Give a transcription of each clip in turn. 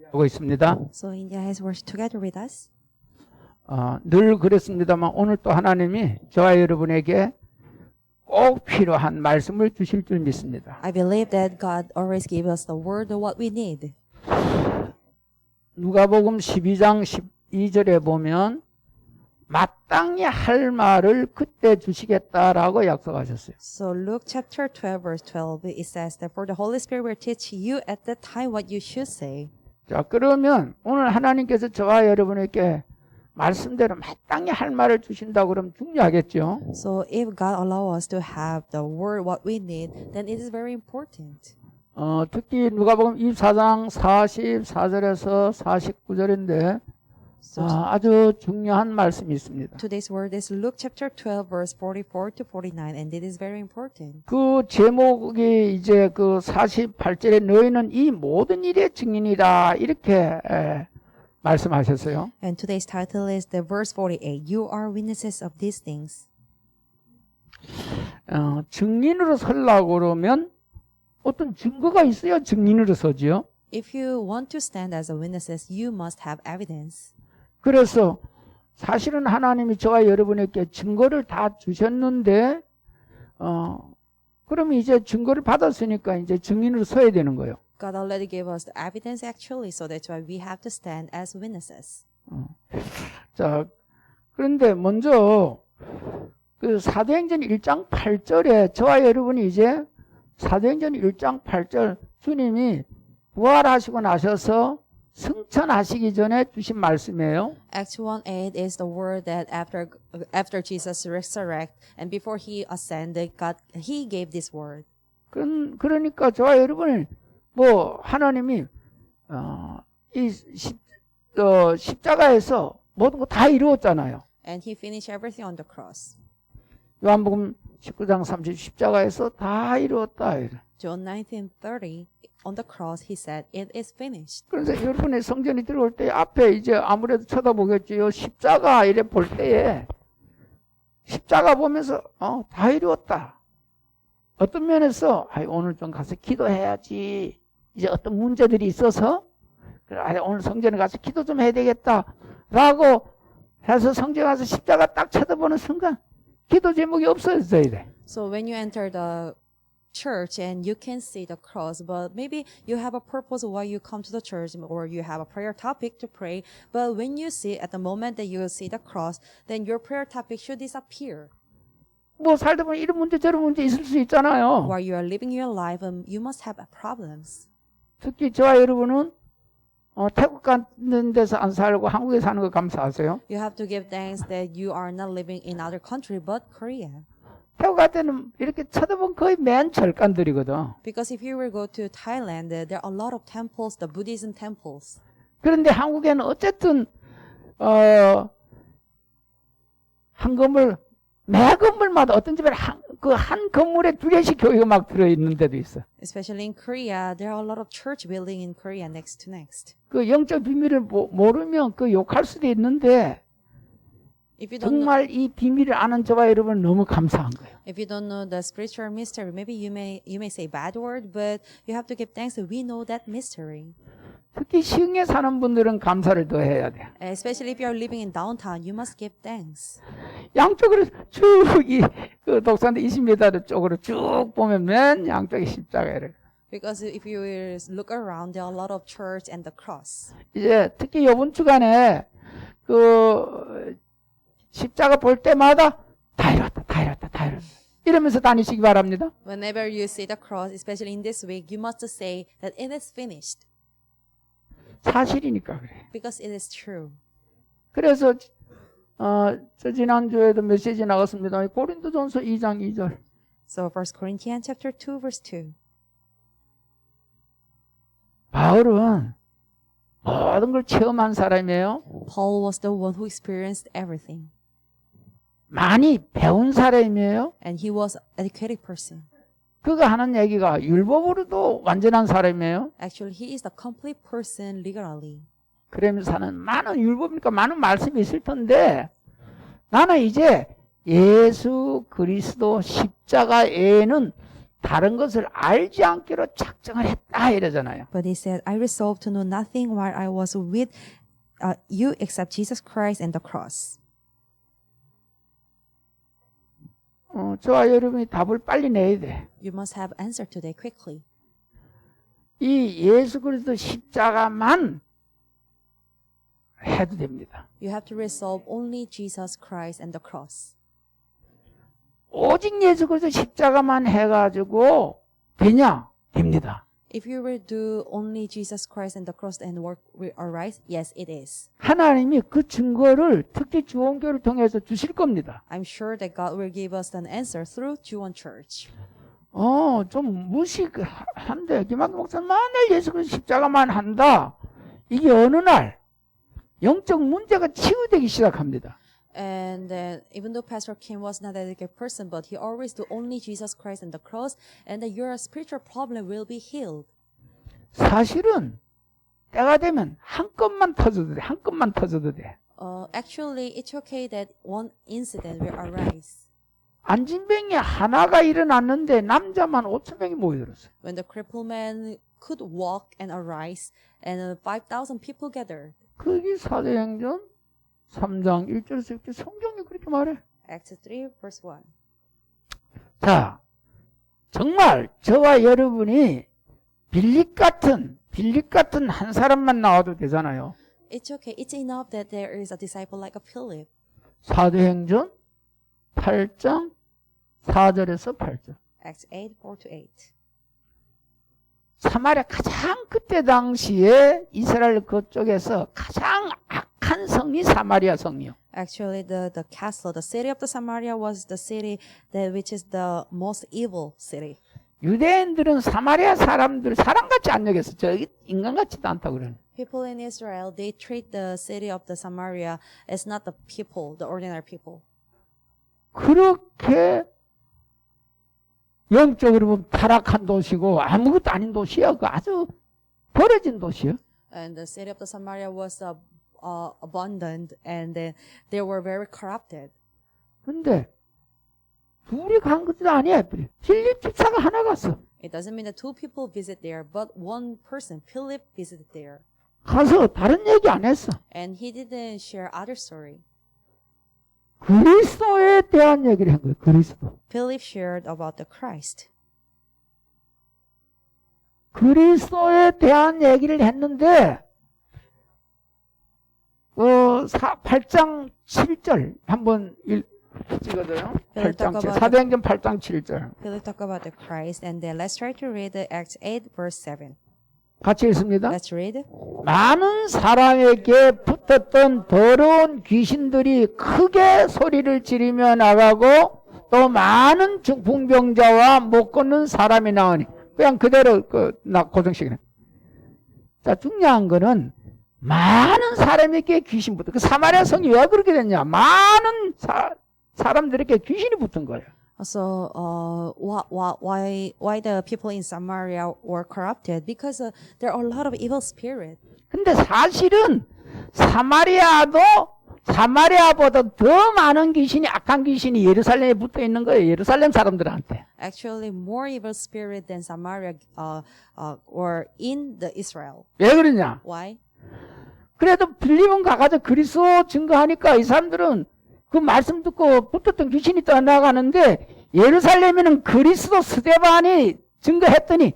하고 있습니다. So India has worked together with us. 늘 그랬습니다만 오늘 또 하나님이 저와 여러분에게 꼭 필요한 말씀을 주실 줄 믿습니다. I believe that God always gives us the word of what we need. 누가복음 12장 12절에 보면 마땅히 할 말을 그때 주시겠다라고 약속하셨어요. So Luke chapter 12 verse 12 it says that for the Holy Spirit will teach you at that time what you should say. 자, 그러면 오늘 하나님께서 저와 여러분에게 말씀대로 마땅히 할 말을 주신다고 그러면 중요하겠죠. So if God allow us to have the word what we need, then it is very important. 특히 누가복음 24장 44절에서 49절인데 So 아주 중요한 말씀이 있습니다. today's word is Luke chapter 12 verse 44 to 49 and it is very important. 그 제목이 이제 그 48절에 너희는 이 모든 일의 증인이다 이렇게 말씀하셨어요. And today's title is the verse 48. You are witnesses of these things. 증인으로 서려고 그러면 어떤 증거가 있어야 증인으로 서지요. If you want to stand as a witnesses, you must have evidence. 그래서 사실은 하나님이 저와 여러분에게 증거를 다 주셨는데 그러면 이제 증거를 받았으니까 이제 증인으로 서야 되는 거예요. God already gave us the evidence actually, so that's why we have to stand as witnesses. 자, 그런데 먼저 그 사도행전 1장 8절에 저와 여러분이 이제 사도행전 1장 8절 주님이 부활하시고 나셔서 승천하시기 전에 주신 말씀이에요. Acts 1:8 is the word that after Jesus resurrect and before he ascended, he gave this word. 그러니까 저와 여러분이 뭐 하나님이 이 십자가에서 모든 거 다 이루었잖아요. And he finished everything on the cross. 요한복음 19장 30 십자가에서 다 이루었다. John 19:30 on the cross he said it is finished. 그래서 여러분의 성전이 들어올 때 앞에 이제 아무래도 쳐다보겠지요. 십자가 이래 볼 때에 십자가 보면서 다 이루었다. 어떤 면에서 오늘 좀 가서 기도해야지. 이제 어떤 문제들이 있어서 오늘 성전에 가서 기도 좀 해야 되겠다라고 해서 성전에 가서 십자가 딱 쳐다보는 순간 기도 제목이 없어져야 돼. So when you enter the church and you can see the cross, but maybe you have a purpose why you come to the church or you have a prayer topic to pray, but when you see at the moment that you see the cross, then your prayer topic should disappear. 뭐 살다 보면 이런 문제 저런 문제 있을 수 있잖아요. While you are living your life, you must have problems. 특히 저와 여러분은 태국 같은 데서 안 살고 한국에 사는 거 감사하세요. You have to give thanks that you are not living in other country but Korea. 태국 같은 데는 이렇게 쳐다보면 거의 맨 절간들이거든. Because if you will go to Thailand, there are a lot of temples, the Buddhism temples. 그런데 한국에는 어쨌든 한 건물 매 건물마다 어떤 집에 한 건물에 2개씩 교회가 막 들어있는 데도 있어. Especially in Korea, there are a lot of church building in Korea next to next. 그 영적 비밀을 모르면 그 욕할 수도 있는데 If you don't know, 정말 이 비밀을 아는 저와 여러분은 너무 감사한 거예요. if you don't know the spiritual mystery, maybe you may say bad word, but you have to give thanks that we know that mystery. 특히 시흥에 사는 분들은 감사를 더 해야 돼. Especially if you are living in downtown, you must give thanks. 양쪽으로 쭉 그 독산대 20m 쪽으로 쭉 보면 맨 양쪽에 십자가를. Because if you will look around, there are a lot of church and the cross. 이제 특히 이번 주간에 그 십자가 볼 때마다 다 이뤘다, 다 이뤘다, 다 이뤘다. 이러면서 다니시기 바랍니다. Whenever you see the cross, especially in this week, you must say that it is finished. 사실이니까 그래. Because it is true. 그래서 저 지난주에도 메시지 나갔습니다. 고린도전서 2장 2절. So 1 Corinthians chapter 2 verse 2. 바울은 모든 걸 체험한 사람이에요. Paul was the one who experienced everything. 많이 배운 사람이에요. And he was an educated person. 그가 하는 얘기가 율법으로도 완전한 사람이에요. Actually, he is the complete person legally. 그러면서는 많은 율법이니까 많은 말씀이 있을 텐데 나는 이제 예수 그리스도 십자가에는 다른 것을 알지 않기로 작정을 했다 이러잖아요. But he said, I resolved to know nothing while I was with you except Jesus Christ and the cross. 저와 여러분이 답을 빨리 내야 돼. You must have answer today quickly. 이 예수 그리스도 십자가만 해도 됩니다. You have to resolve only Jesus Christ and the cross. 오직 예수 그리스도 십자가만 해가지고 되냐? 됩니다. If you will do only Jesus Christ and the cross and work aright, yes, it is. 하나님이 그 증거를 특히 주원교를 통해서 주실 겁니다. I'm sure that God will give us an answer through Juwon Church. 좀 무식한데 김학규 목사님 만일 예수 그리스도 십자가만 한다. 이게 어느 날 영적 문제가 치유되기 시작합니다. And then, even though Pastor Kim was not a dedicated person, but he always do only Jesus Christ and the cross, and that your spiritual problem will be healed. 사실은 때가 되면 한 건만 터져도 돼. 한 건만 터져도 돼. Actually, it's okay that one incident will arise. 안진병이 하나가 일어났는데 남자만 5,000명이 모여들었어요. When the crippled man could walk and arise, and 5,000 people gathered. 그게 사도행전 3장 1절에서 6절 성경이 그렇게 말해. Acts 3, verse 1. 자, 정말 저와 여러분이 빌립 같은 한 사람만 나와도 되잖아요. It's okay. It's enough that there is a disciple like a Philip. 사도행전 8장 4절에서 8절. Acts 8, 4-8. 사마리아 가장 그때 당시에 이스라엘 그쪽에서 가장 악한 성이 사마리아 성이요. Actually, the castle, the city of the Samaria was the city that which is the most evil city. 유대인들은 사마리아 사람들 사람같이 안 여겼어. 저 인간 같지도 않다고 그러는. People in Israel, they treat the city of the Samaria as not the people, the ordinary people. 그렇게 영적으로 보면 타락한 도시고 아무것도 아닌 도시야. 그 아주 버려진 도시야. And the city of the Samaria was abandoned, and they were very corrupted. 근데 둘이 간 것도 아니야. 빌립 집사가 하나 갔어. It doesn't mean that two people visit there, but one person, Philip, visited there. 가서 다른 얘기 안 했어. And he didn't share other story. 그리스도에 대한 얘기를 한 거예요. 그리스도. Philip shared about the Christ. 그리스도에 대한 얘기를 했는데 8장 7절 한번 찍어줘요. 8장 7, 사도행전 8장 7절. Philip talk about the Christ, and then let's try to read the Acts 8 verse 7. 같이 읽습니다. Let's read. 많은 사람에게 붙었던 더러운 귀신들이 크게 소리를 지르며 나가고 또 많은 중풍병자와 못 걷는 사람이 나오니 그냥 그대로 고정시키네. 자, 중요한 거는 많은 사람에게 귀신 붙어. 그 사마리아 성이 왜 그렇게 됐냐? 많은 사람들에게 귀신이 붙은 거예요. So, why the people in Samaria were corrupted? Because there are a lot of evil spirits. 근데 사실은 사마리아보다 더 많은 귀신이 악한 귀신이 예루살렘에 붙어 있는 거예요. 예루살렘 사람들한테. Actually, more evil spirit than Samaria were in the Israel. 왜 그러냐? Why? 그래도 빌립은 가가지고 그리스도 증거하니까 이 사람들은 그 말씀 듣고 붙었던 귀신이 떠나가는데 예루살렘에는 그리스도 스데반이 증거했더니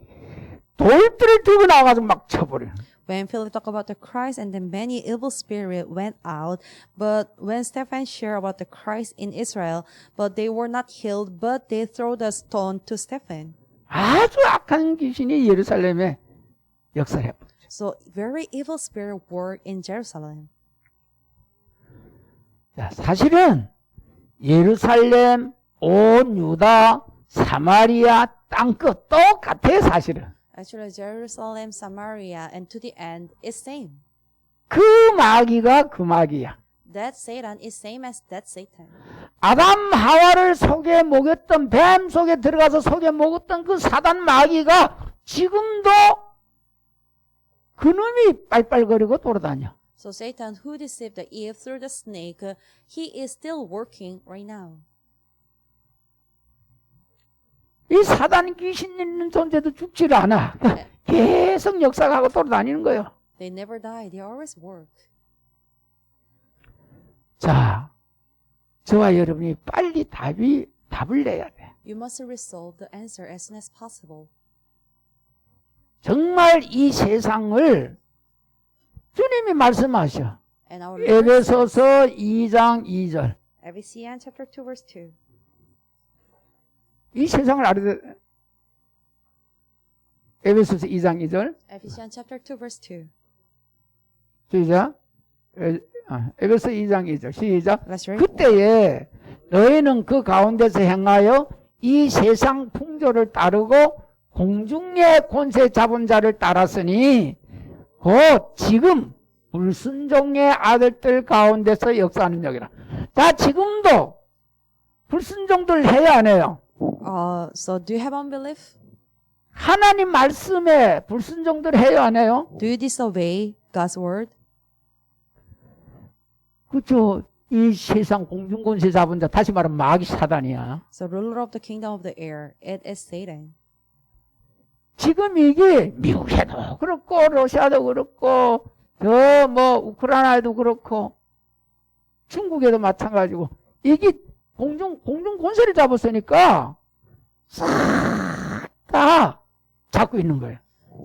돌들을 들고 나와가지고 막 쳐버려. When Philip talked about the Christ, and then many evil spirits went out, but when Stephen shared about the Christ in Israel, but they were not healed, but they threw the stone to Stephen. 아주 악한 귀신이 예루살렘에 역사를 해버렸죠. So very evil spirits were in Jerusalem. 자, 사실은 예루살렘, 온 유다, 사마리아 땅끝 똑같아요, 사실은. Actually, Jerusalem, Samaria, and to the end is same. 그 마귀가 그 마귀야. That Satan is same as that Satan. 아담 하와를 속에 먹였던 뱀 속에 들어가서 속에 먹었던 그 사단 마귀가 지금도 그놈이 빨빨거리고 돌아다녀. So Satan, who deceived the Eve through the snake, he is still working right now. 이 사단 귀신 있는 존재도 죽지를 않아. 계속 역사하고 돌아다니는 거예요. They never die. They always work. 자, 저와 여러분이 빨리 답을 내야 돼. You must resolve the answer as soon as possible. 정말 이 세상을 주님이 말씀하셔. And our Lord says, 에베소서 2장 2절. Ephesians chapter 2 verse 2. 이 세상을 알아야 돼. 에베소서 2장 2절. Ephesians chapter 2 verse 2. 시작. 에베소 2장 2절. 시작. Let's read. 그때에 너희는 그 가운데서 행하여 이 세상 풍조를 따르고 공중의 권세 잡은 자를 따랐으니 곧 지금 불순종의 아들들 가운데서 역사하는 역이라. 자, 지금도 불순종들 해야 안 해요? So do you have unbelief? 하나님 말씀에 불순종들 해야 안 해요? Do you disobey God's word? 그렇죠. 이 세상 공중권세 잡은 자, 다시 말하면 마귀 사단이야. So ruler of the kingdom of the air, it is Satan. 지금 이게 미국에도 그렇고 러시아도 그렇고 저 뭐 우크라이나에도 그렇고 중국에도 마찬가지고 이게 공중 권세를 잡았으니까 싹 다 잡고 있는 거예요.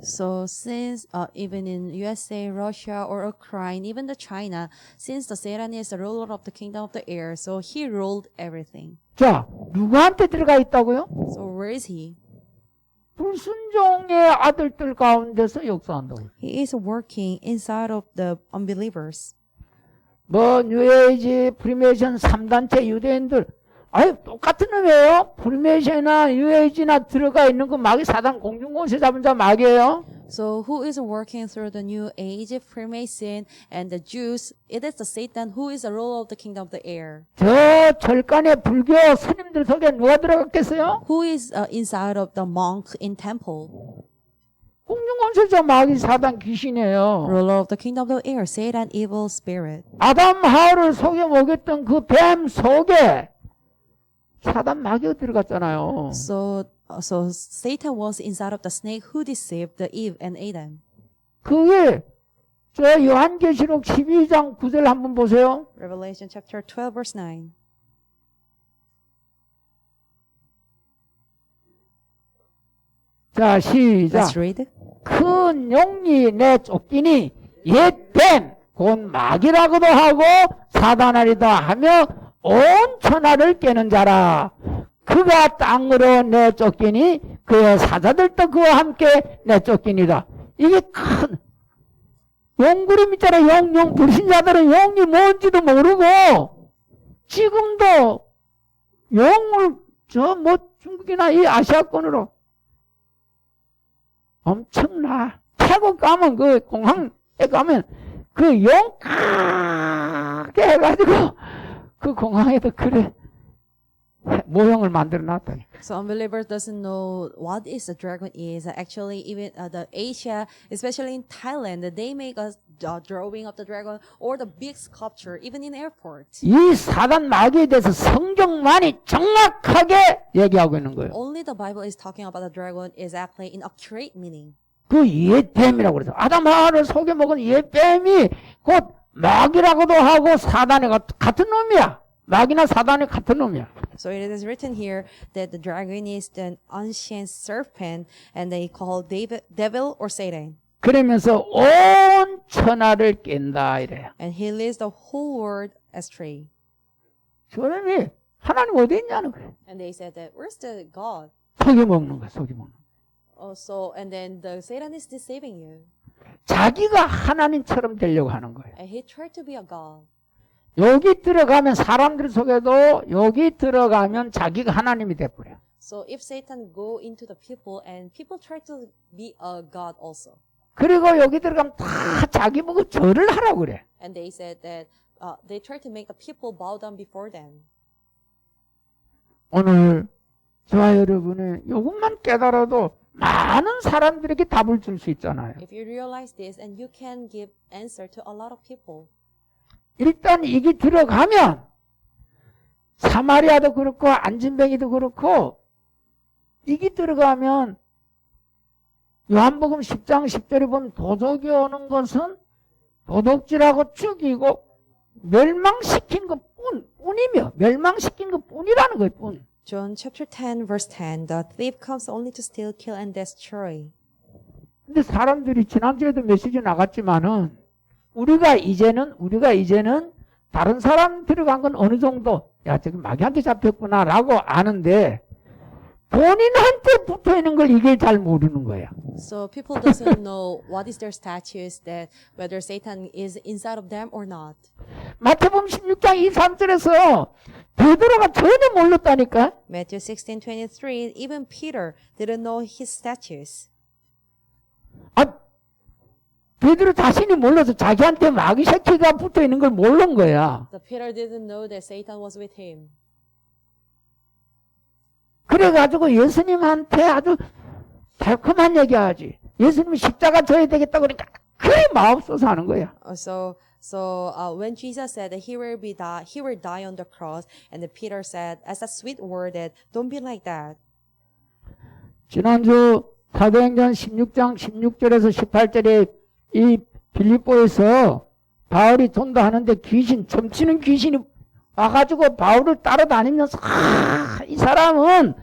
So since even in USA, Russia, or Ukraine, even the China, since the Satan is the ruler of the kingdom of the air, so he ruled everything. 자, 누구한테 들어가 있다고요? So where is he? 불순종의 아들들 가운데서 역사한다고. He is working inside of the unbelievers. 뭐 뉴에이지, 프리메이션 3단체 유대인들 아유 똑같은 놈이에요. 프리메이션이나 뉴에이지나 들어가 있는 그 마귀 사단 공중권세 잡은 자 마귀예요. So who is working through the New Age, Freemason, and the Jews? It is the Satan who is the ruler of the kingdom of the air. 저 절간의 불교 스님들 속에 누가 들어갔겠어요? Who is inside of the monk in temple? 공중권세자 마귀 사단 귀신이에요. Ruler of the kingdom of the air, Satan, evil spirit. 아담 하와를 속여 먹였던 그 뱀 속에 사단 마귀가 들어갔잖아요. So Satan was inside of the snake who deceived the Eve and Adam. 그게 저 요한계시록 12장 9절 한번 보세요. Revelation chapter 12 verse 9. 자, 시작. Let's read. 큰 용이 내 쫓기니 옛 뱀 곧 마귀라고도 하고 사단아리다 하며 온 천하를 깨는 자라. 그가 땅으로 내쫓기니 그의 사자들도 그와 함께 내쫓기니라. 이게 큰 용구름 있잖아요. 용 불신자들은 용이 뭔지도 모르고 지금도 용을 저 뭐 중국이나 이 아시아권으로 엄청나. 태국 가면 그 공항에 가면 그 용 크게 해가지고 그 공항에도 그래 모형을 만들어 놨다니. So unbelievers doesn't know what is a dragon is. Actually, even the Asia, especially in Thailand, they make a drawing of the dragon or the big sculpture, even in airports. 이 사단 마귀에 대해서 성경만이 정확하게 얘기하고 있는 거예요. Only the Bible is talking about the dragon exactly in accurate meaning. 그 옛뱀이라고 그래서 아담 하와를 속여 먹은 옛뱀이 곧 마귀라고도 하고 사단의 같은 놈이야. 마귀나 사단의 같은 놈이야. So it is written here that the dragon is the ancient serpent, and they call devil or Satan. 그러면서 온 천하를 깬다 이래요. And he leads the whole world astray. 저놈이 하나님 어디 있냐는 거예요. And they said that where's the God? 속여 먹는 거야, 속여 먹는 거야. So and then the Satan is deceiving you, 자기가 하나님처럼 되려고 하는 거예요. and he tried to be a God. 여기 들어가면 사람들 속에도 여기 들어가면 자기가 하나님이 돼버려. So if Satan go into the people and people try to be a God also, 그리고 여기 들어가면 다 자기 보고 절을 하라고 그래. and they said that they try to make the people bow down before them. 오늘 저와 여러분의 이것만 깨달아도 많은 사람들에게 답을 줄 수 있잖아요. If you realize this, and you can give answer to a lot of people. 일단 이게 들어가면 사마리아도 그렇고 안진뱅이도 그렇고 이게 들어가면 요한복음 10장 10절에 보면 도둑이 오는 것은 도둑질하고 죽이고 멸망시킨 것뿐이며 멸망시킨 것뿐이라는 거예요. 뿐. John chapter 10 verse 10, the thief comes only to steal, kill, and destroy. 근데 사람들이 지난주에도 메시지 나갔지만은 우리가 이제는 다른 사람 들어간 건 어느 정도 야 저기 마귀한테 잡혔구나라고 아는데 본인한테 붙어 있는 걸 이게 잘 모르는 거야. So people doesn't know what is their status, that whether Satan is inside of them or not. 마태복음 16장 23절에서 베드로가 전혀 몰랐다니까. Matthew 16:23, even Peter didn't know his status. 아, 베드로 자신이 몰라서 자기한테 마귀 새끼가 붙어 있는 걸 모르는 거야. So Peter didn't know that Satan was with him. 그래가지고 예수님한테 아주 달콤한 얘기하지. 예수님이 십자가 져야 되겠다 그러니까 그래 마음속에서 하는 거야. When Jesus said that he will die on the cross, and then Peter said, as a sweet word, that don't be like that. 지난주 사도행전 16장 16절에서 18절에 이 빌립보에서 바울이 전도하는데 점치는 귀신이 와가지고 바울을 따라다니면서 이 사람은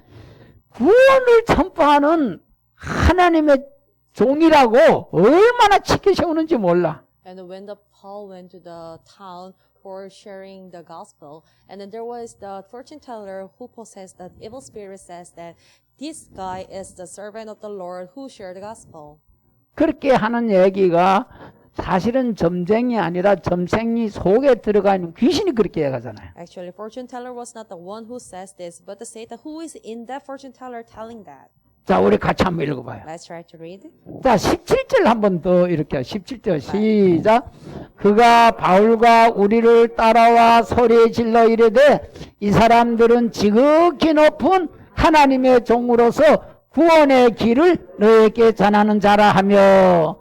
구원을 전파하는 하나님의 종이라고 얼마나 치켜 세우는지 몰라. And when Paul went to the town for sharing the gospel, and then there was the fortune teller who possessed the evil spirit, says that this guy is the servant of the Lord who shared the gospel. 그렇게 하는 얘기가 사실은 점쟁이 아니라 점생이 속에 들어가 있는 귀신이 그렇게 얘기하잖아요. Actually, fortune teller was not the one who says this, but the Satan who is in that fortune teller telling that. 자, 우리 같이 한번 읽어봐요. Let's try to read. 자, 17절 한번 더 이렇게 17절 시작. 그가 바울과 우리를 따라와 소리 질러 이르되 이 사람들은 지극히 높은 하나님의 종으로서 구원의 길을 너에게 전하는 자라 하며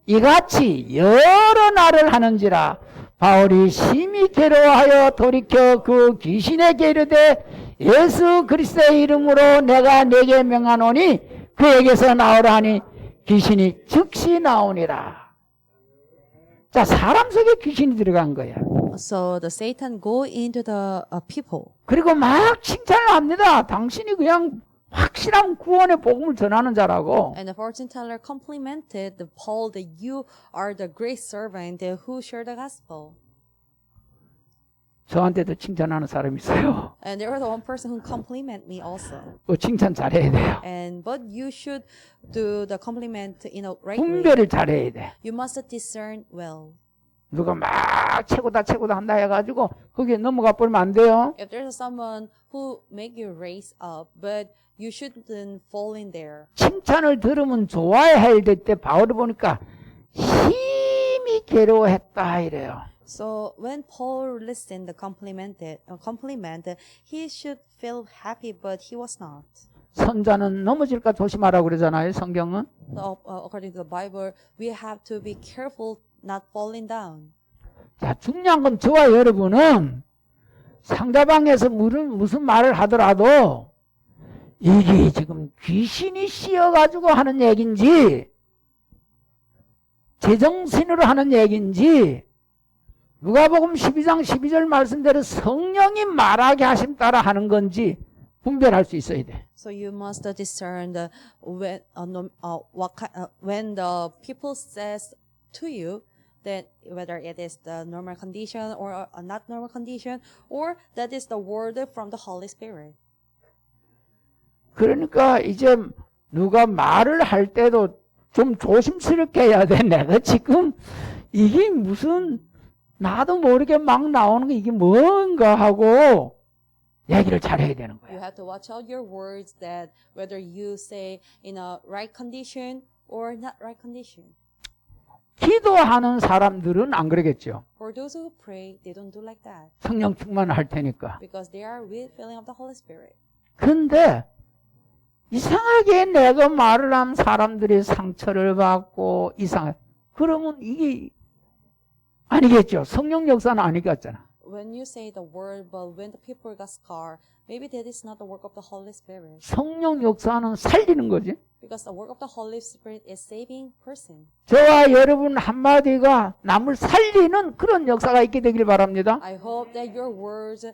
이같이 여러 날을 하는지라. 바울이 심히 괴로워하여 돌이켜 그 귀신에게 이르되 예수 그리스도의 이름으로 내가 네게 명하노니 그에게서 나오라 하니 귀신이 즉시 나오니라. 자, 사람 속에 귀신이 들어간 거야. So the Satan go into the people. 그리고 막 칭찬을 합니다. 당신이 그냥 확실한 구원의 복음을 전하는 자라고. And the fortune teller complimented the Paul that you are the great servant who shared the gospel. 저한테도 칭찬하는 사람이 있어요. And there was one person who complimented me also. 칭찬 잘해야 돼요. But you should do the compliment in a right way. 분별을 잘해야 돼. You must discern well. 누가 막 최고다 한다 해가지고 거기에 넘어가 버리면 안 돼요. If there's someone who make you raise up, but you shouldn't fall in there. 칭찬을 들으면 좋아해야 될 때 바울을 보니까 힘이 괴로워했다 이래요. So when Paul listened the compliment, he should feel happy, but he was not. 선자는 넘어질까 조심하라고 그러잖아요. 성경은. So, according to the Bible, we have to be careful not falling down. 자, 중요한 건 저와 여러분은 상대방에서 무슨 말을 하더라도 이게 지금 귀신이 씌어가지고 하는 얘기인지 제정신으로 하는 얘기인지 누가복음 12장 12절 말씀대로 성령이 말하게 하심 따라 하는 건지 분별할 수 있어야 돼. So you must discern when the people says to you that whether it is the normal condition or a not normal condition, or that is the word from the Holy Spirit. 그러니까 이제 누가 말을 할 때도 좀 조심스럽게 해야 돼. 내가 지금 이게 무슨 나도 모르게 막 나오는 게 이게 뭔가 하고 얘기를 잘해야 되는 You 거야. have to watch out your words, that whether you say in a right condition or not right condition. 기도하는 사람들은 안 그러겠죠. For those who pray, they don't do like that 성령 충만을 할 테니까. because they are with filling of the Holy Spirit. 근데 이상하게 내가 말을 하면 사람들이 상처를 받고 이상해. 그러면 이게 아니겠죠. 성령 역사는 아니겠잖아. when you say the word, but when the people got scarred, maybe that is not the work of the Holy Spirit. 성령 역사는 살리는 거지. Because the work of the Holy Spirit is saving person. 저와 여러분 한마디가 남을 살리는 그런 역사가 있게 되길 바랍니다. I hope that your words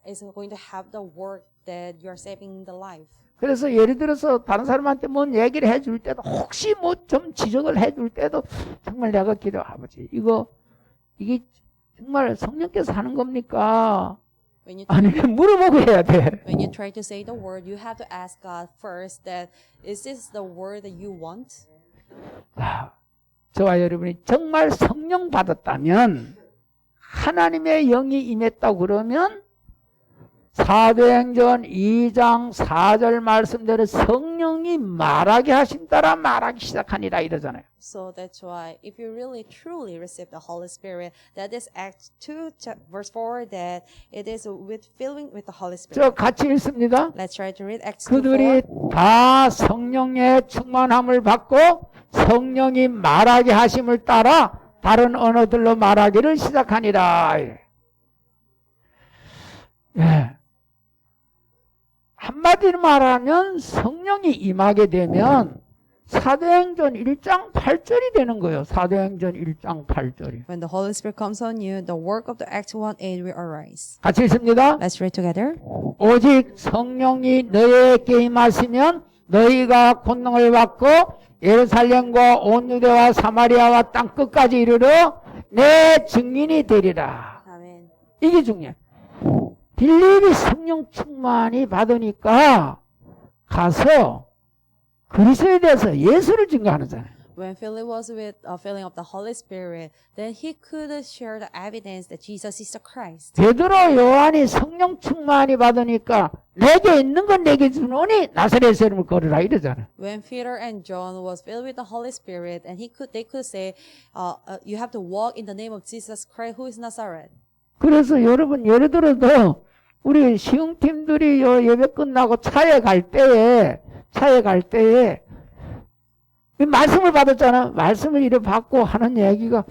is going to have the work that you are saving the life. 그래서 예를 들어서 다른 사람한테 뭔 얘기를 해줄 때도 혹시 뭐 좀 지적을 해줄 때도 정말 내가 기도 아버지 이게 정말 성령께서 하는 겁니까? 아니면 물어보고 해야 돼. When you try to say the word, you have to ask God first that is this the word that you want? 저와 여러분이 정말 성령 받았다면 하나님의 영이 임했다고 그러면 사도행전 2장 4절 말씀대로 성령이 말하게 하신 따라 말하기 시작하니라 이러잖아요. So that's why if you really truly receive the Holy Spirit, that is Acts 2 verse 4 that it is with filling with the Holy Spirit. 저 같이 읽습니다. Let's try to read Acts 2:4. 그들이 다 성령의 충만함을 받고 성령이 말하게 하심을 따라 다른 언어들로 말하기를 시작하니라. 예. 한마디로 말하면 성령이 임하게 되면 사도행전 1장 8절이 되는 거예요. 사도행전 1장 8절이. When the Holy Spirit comes on you, the work of the Acts 1:8 will arise. 같이 읽습니다. Let's read together. 오직 성령이 너희에게 임하시면 너희가 권능을 받고 예루살렘과 온 유대와 사마리아와 땅 끝까지 이르러 내 증인이 되리라. 아멘. 이게 중요해. 빌립이 성령 충만이 받으니까 가서 그리스도에 대해서 예수를 증거하는잖아요. When Philip was with a feeling of the Holy Spirit, then he could share the evidence that Jesus is the Christ. 베드로 요한이 성령 충만이 받으니까 내게 있는 건 내게 주노니 나사렛의 이름을 걸으라 이러잖아요. When Peter and John was filled with the Holy Spirit, and they could say, you have to walk in the name of Jesus Christ, who is Nazareth. 그래서 여러분 예를 들어도 우리 시흥팀들이 예배 끝나고 차에 갈 때에 이 말씀을 받았잖아. 말씀을 이래 받고 하는 얘기가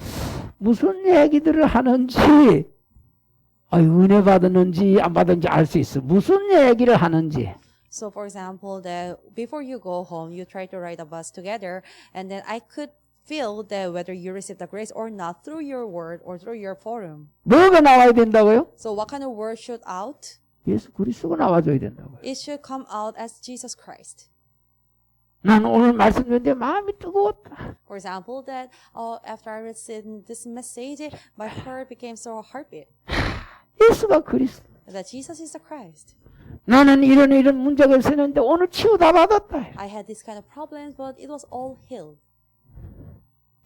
무슨 얘기들을 하는지 은혜 받았는지 안 받았는지 알 수 있어. 무슨 얘기를 하는지. So for example, that before you go home, you try to ride a bus together, and then I could feel that whether you receive the grace or not through your word or through your forum. 뭐가 나와야 된다고요? So what kind of word should out? 예수 그리스도가 나와줘야 된다고요. It should come out as Jesus Christ. 나는 오늘 말씀 듣는데 마음이 뜨거웠다. For example, that after I received this message, my heart became so heartbeat. 예수가 그리스도. That Jesus is the Christ. 나는 이런 문제가 있었는데 오늘 치유 다 받았다. I had this kind of problems, but it was all healed.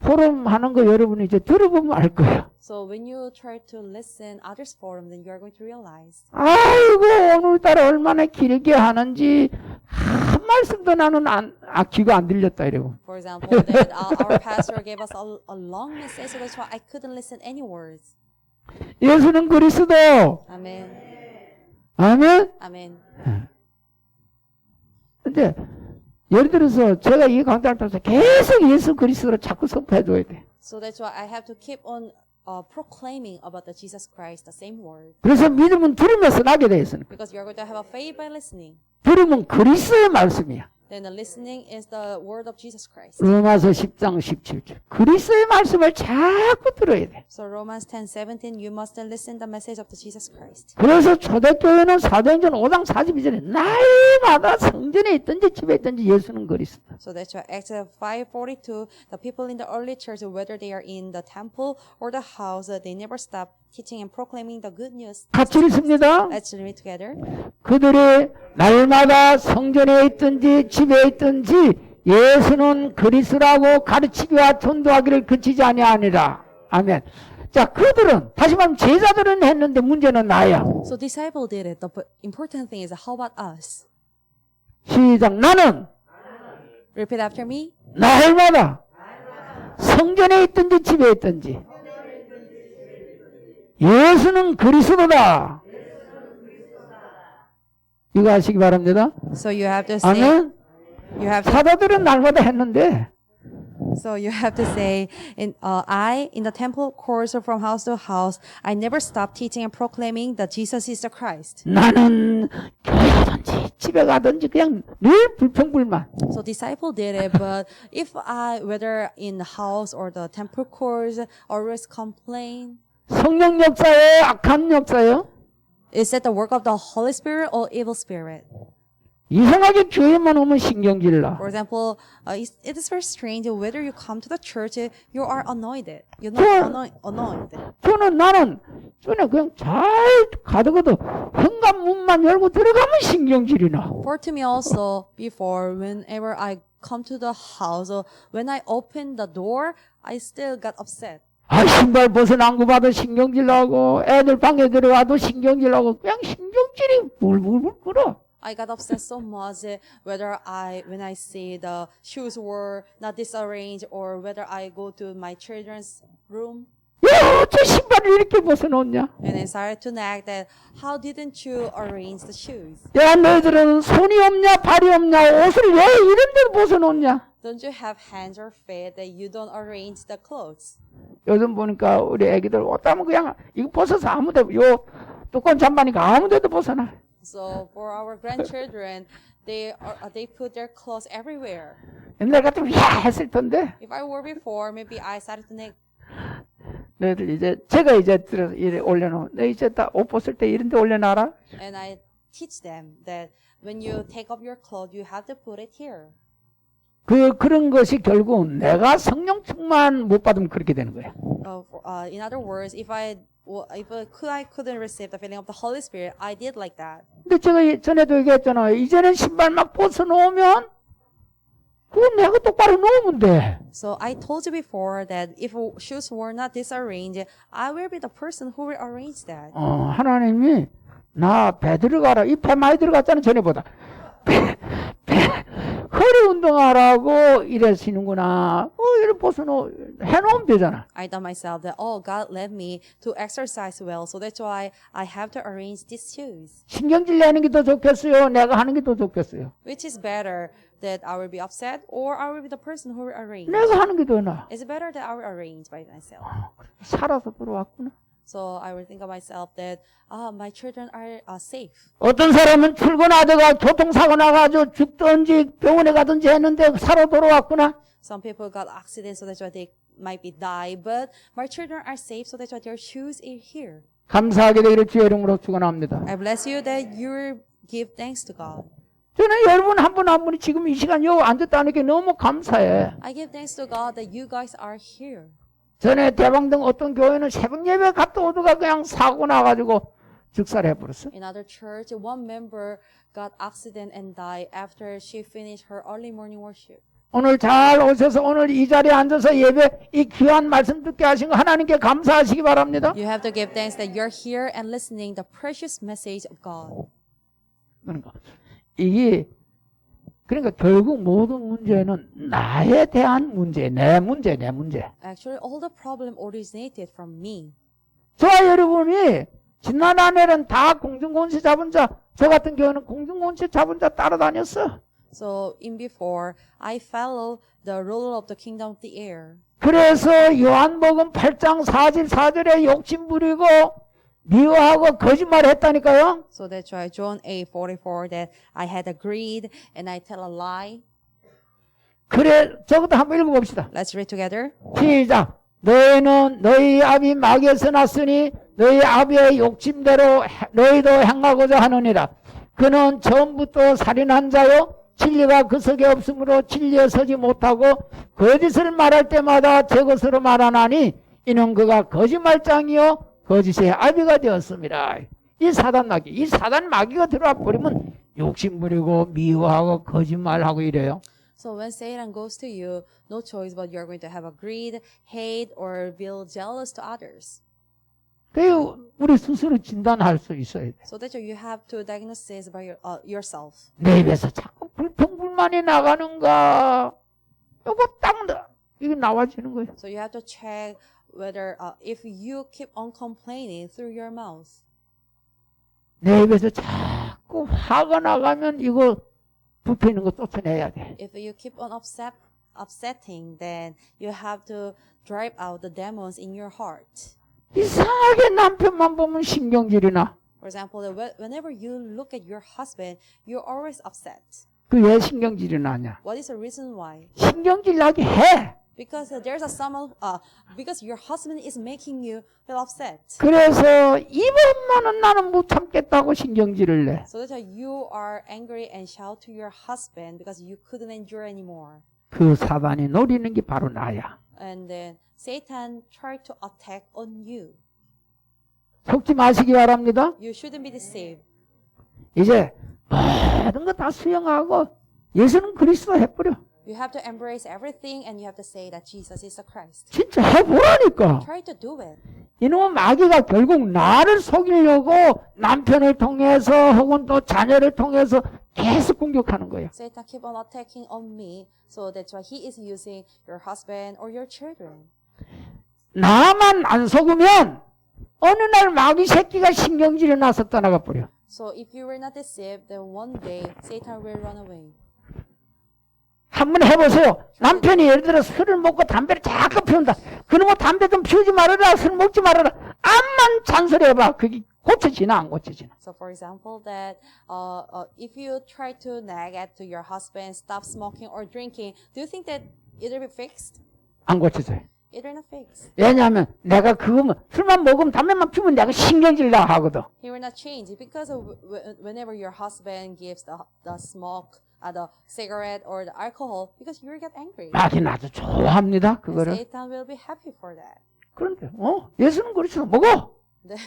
포럼 하는 거 여러분이 이제 들어보면 알 거야. So when you try to listen others' forum, then you are going to realize. 아이고 오늘따라 얼마나 길게 하는지 한 말씀도 나는 귀가 안 들렸다 이러고. For example, that our pastor gave us a long message, so that's why I couldn't listen any words. 예수는 그리스도. 아멘. 아멘. 아멘. 근데 예를 들어서 제가 이 강단을 통해서 계속 예수 그리스도를 자꾸 선포해 줘야 돼. So that's why I have to keep on proclaiming about the Jesus Christ, the same word. 그래서 믿음은 들으면서 나게 돼 있으니까. Because you're going to have a faith by listening. 들으면 그리스도의 말씀이야. Then the listening is the word of Jesus Christ. 로마서 10장 17절. 그리스도의 말씀을 자꾸 들어야 돼. So Romans 10:17, you must listen the message of the Jesus Christ. 그래서 초대교회는 사도행전 5장 42절에 날마다 성전에 있든지 집에 있든지 예수는 그리스도. So that's why Acts 5:42, the people in the early church, whether they are in the temple or the house, they never stop teaching and proclaiming the good news. 같이 읽습니다. Let's read together. 그들이 날마다 성전에 있든지 집에 있든지 예수는 그리스도라고 가르치기와 전도하기를 그치지 아니하니라. 아멘. 자, 그들은 다시 말하면 제자들은 했는데 문제는 나야. So disciple did it. The important thing is how about us? 시작. 나는 Repeat after me. 날마다 성전에 있든지 집에 있든지 예수는 그리스도다. 이거 하시기 바랍니다. So you have to say. 아멘. You have to. 사도들은 날마다 했는데 So you have to say, I, in the temple courts or from house to house, I never stop teaching and proclaiming that Jesus is the Christ. 나는 교회 가든지 집에 가든지 그냥 늘 불평불만. So disciple did it, but if whether in the house or the temple courts, always complain, 성령 역사예요? 악한 역사예요? is that the work of the Holy Spirit or evil spirit? 이상하게 교회만 오면 신경질나. For example, it is very strange whether you come to the church, you are annoyed. You're not annoyed. 나는 그냥 잘 가득어도 현관문만 열고 들어가면 신경질이 나. For to me also, before, whenever I come to the house, when I open the door, I still got upset. 신발 벗어난거 봐도 신경질 나고 애들 방에 들어와도 신경질 나고 그냥 신경질이 불불불 끓어. I got upset so much when I see the shoes were not disarranged or whether I go to my children's room 야, 저 신발을 이렇게 벗어놓냐? and I started to nag that how didn't you arrange the shoes? 야, 너희들은 손이 없냐, 발이 없냐, 옷을 왜 이런 데 벗어놓냐? Don't you have hands or feet that you don't arrange the clothes? 요즘 보니까 우리 애기들 옷 하면 그냥 이거 벗어서 아무데 요 두꺼운 잠바니까 아무데도 벗어놔. So for our grandchildren, they put their clothes everywhere. 옛날 같으면 야 했을 텐데 If I were before, maybe I started to nag. 너희들 이제 제가 이제 들어서 이래 올려놓으면 너 이제 다 옷 벗을 때 이런 데 올려놔라. And I teach them that when you take off your clothes, you have to put it here. 그런 것이 결국 내가 성령 충만 못 받으면 그렇게 되는 거야. In other words, if I couldn't receive the feeling of the Holy Spirit, I did like that. 근데 제가 전에도 얘기했잖아요. 이제는 신발 막 벗어놓으면 그건 내가 똑바로 놓으면 돼. So I told you before that if shoes were not disarranged, I will be the person who will arrange that. 하나님이 나 배 들어가라. 이 배 많이 들어갔잖아 전에보다. 허리 운동하라고 이러시는구나. 이렇게 해놓으면 되잖아. I thought myself that, God led me to exercise well, so that's why I have to arrange these shoes. 신경질 내는 게 더 좋겠어요? 내가 하는 게 더 좋겠어요? Which is better, that I will be upset or I will be the person who will arrange? 내가 하는 게 더 나아. Is it better that I will arrange by myself? 살아서 들어왔구나. So I will think of myself that my children are safe. 어떤 사람은 출근하다가 교통사고 나가지고 죽든지 병원에 가든지 했는데 살아 돌아왔구나. Some people got accidents, so that's why they might be die. But my children are safe, so that's why their shoes are here. 감사하게 되기를 주의 이름으로 축원합니다. I bless you that you will give thanks to God. 저는 여러분 한 분 한 분이 지금 이 시간 여기 앉았다는 게 너무 감사해. I give thanks to God that you guys are here. 전에 대방동 어떤 교회는 새벽 예배 갔다 오다가 그냥 사고 나가지고 즉살해버렸어. In other church, one member got accident and died after she finished her early morning worship. 오늘 잘 오셔서 오늘 이 자리에 앉아서 예배 이 귀한 말씀 듣게 하신 거 하나님께 감사하시기 바랍니다. You have to give thanks that you're here and listening the precious message of God. 그러니까 결국 모든 문제는 나에 대한 문제, 내 문제. Actually, all the problem originated from me. 저와 여러분이 지난 한 해는 다 공중권세 잡은 자, 저 같은 경우는 공중권세 잡은 자 따라다녔어. So in before, I follow the ruler of the kingdom of the air. 그래서 요한복음 8장 44절에 욕심 부리고 미워하고 거짓말 했다니까요. So that's why John 8:44 that I had a greed and I tell a lie. 그래, 저것도 한번 읽어봅시다. Let's read together. 시작. 너희는 너희 아비 마귀에서 났으니 너희 아비의 욕심대로 너희도 행하고자 하느니라. 그는 처음부터 살인한 자요 진리가 그 속에 없으므로 진리에 서지 못하고 거짓을 말할 때마다 제 것으로 말하나니 이는 그가 거짓말장이요 거짓의 아비가 되었습니다. 이 사단 마귀가 들어와 버리면 욕심 부리고 미워하고 거짓말하고 이래요. So when Satan goes to you, no choice but you're going to have a greed, hate, or feel jealous to others. 그 우리 스스로 진단할 수 있어야 돼. So that you have to diagnose this by yourself. 내 입에서 자꾸 불평불만이 나가는가? 요거 딱 이게 나와지는 거예요. So you have to check whether if you keep on complaining through your mouth. 내 입에서 자꾸 화가 나가면 이거 부패 있는 거 쫓아내야 돼. If you keep on upset upsetting, then you have to drive out the demons in your heart. 이상하게 남편만 보면 신경질이 나. For example, whenever you look at your husband, you're always upset. 그 왜 신경질이 나냐? What is the reason why? 신경질 나게 해. Because because your husband is making you feel upset. 그래서 이번만은 나는 못 참겠다고 신경질을 내. So that you are angry and shout to your husband because you couldn't endure anymore. 그 사단이 노리는 게 바로 나야. And then Satan tried to attack on you. 속지 마시기 바랍니다. You shouldn't be deceived. 이제 모든 거 다 수용하고 예수는 그리스도 해버려. You have to embrace everything and you have to say that Jesus is the Christ. 진짜 해보라니까. Try to do it. 이놈의 마귀가 결국 나를 속이려고 남편을 통해서 혹은 또 자녀를 통해서 계속 공격하는 거예요. Satan keep on attacking on me, so that's why he is using your husband or your children. 나만 안 속으면 어느 날 마귀 새끼가 신경질이 나서 떠나가 버려. So if you were not deceived, then one day Satan will run away. 한번 해보세요. 남편이 예를 들어 술을 먹고 담배를 자꾸 피운다. 그놈의 담배 좀 피우지 말아라. 술 먹지 말아라. 암만 잔소리해봐. 그게 고쳐지나 안 고쳐지나. So for example, that if you try to nag at to your husband, stop smoking or drinking, do you think that it will be fixed? 안 고쳐져요. It will not fix. 왜냐하면 내가 그거면 술만 먹으면 담배만 피우면 내가 신경질 나 하거든. He will not change because whenever your husband gives the smoke, the cigarette or the alcohol, because you will get angry. 마귀는 아주 좋아합니다. And 그거를. Satan will be happy for that. 그런데 예수는 그리스도 먹어. Then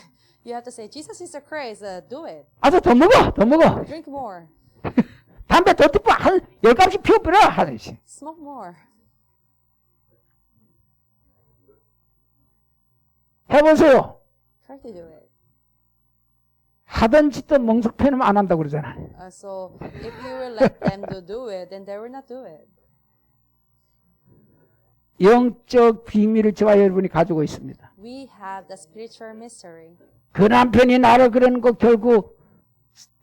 you have to say, Jesus is the Christ, do it. 아주 더 먹어. 더 먹어. Drink more. 담배 더 뜯고 한 10갑씩 피워버려 하듯이. Smoke more. 해보세요. Try to do it. 하던 짓도 멍석 패면 안 한다고 그러잖아요. So if you will let them to do it, then they will not do it. 영적 비밀을 저와 여러분이 가지고 있습니다. We have the spiritual mystery. 그 남편이 나를 그러는 거 결국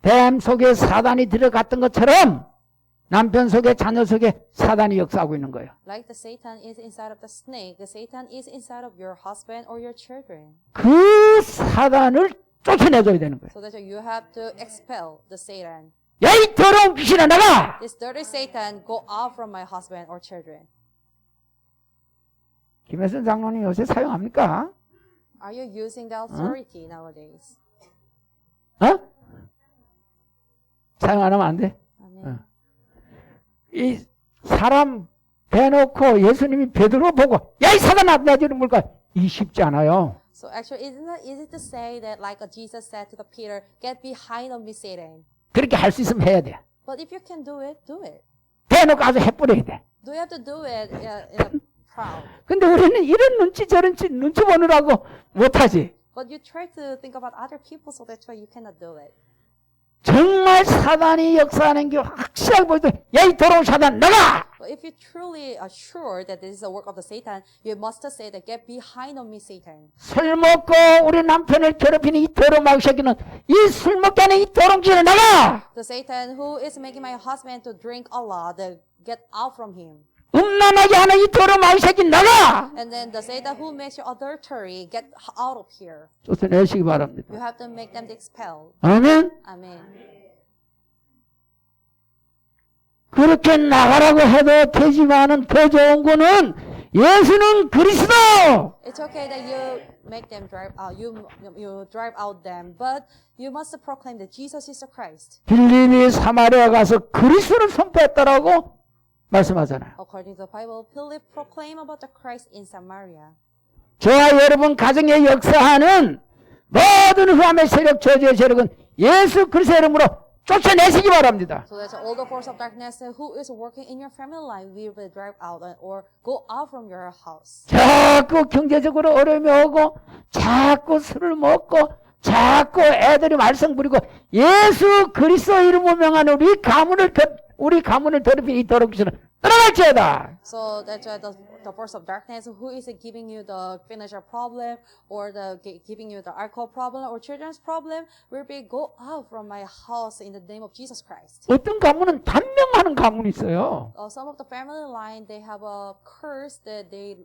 뱀 속에 사단이 들어갔던 것처럼 남편 속에 자녀 속에 사단이 역사하고 있는 거예요. Like the Satan is inside of the snake, the Satan is inside of your husband or your children. 그 사단을 쫓아내줘야 되는 거예요. So that you have to expel the Satan. 야, 이 더러운 귀신아, 나가! This dirty Satan, go out from my husband or children. 김혜선 장로님 요새 사용합니까? Are you using the authority nowadays? 사용 안 하면 안 돼. Amen. 이 사람 대놓고 예수님이 베드로 보고 야, 이 사단아, 내 뒤로 물까? 이 쉽지 않아요. So actually, isn't it easy to say that like Jesus said to the Peter, get behind of me, Satan? 그렇게 할 수 있으면 해야 돼. But if you can do it, do it. 대놓고 아주 해버려야 돼. Do you have to do it in a proud? 근데 우리는 이런 눈치 저런 눈치 보느라고 못하지. But you try to think about other people, so that's why you cannot do it. 정말 사단이 역사하는 게 확실하게 보이더 야, 이 더러운 사단, 나가! But if you truly are sure that this is a work of the Satan, you must say that get behind of me, Satan. 술 먹고 우리 남편을 괴롭히는 이 더러운 마귀 새끼는 이 술 먹게 하는 이 더러운 귀신을 나가! The Satan who is making my husband to drink a lot, get out from him. 음란하게 하는 이 더러운 마귀 새끼 나가! And then the Satan who makes you adultery, get out of here. 쫓아내시기 바랍니다. You have to make them expelled. 아멘? Amen. 그렇게 나가라고 해도 되지만은 더 좋은 거는 예수는 그리스도! It's okay that you make them drive out, you drive out them, but you must proclaim that Jesus is the Christ. 빌립이 사마리아 가서 그리스도를 선포했다라고 말씀하잖아요. According to the Bible, Philip proclaimed about the Christ in Samaria. 저와 여러분 가정에 역사하는 모든 후함의 세력, 저주의 세력은 예수 그리스도의 이름으로 쫓아내시기 바랍니다. So that all the force of darkness who is working in your family life will be drive out or go out from your house. 자꾸 경제적으로 어려움이 오고 자꾸 술을 먹고 자꾸 애들이 말썽 부리고 예수 그리스도 이름으로 명하는 우리 가문을 더럽힌 이 더럽기는 떠나갈지어다. So that's why the force of darkness, who is it giving you the financial problem or giving you the alcohol problem or children's problem, will be go out from my house in the name of Jesus Christ. 어떤 가문은 단명하는 가문이 있어요. Some of the family line, they have a curse that they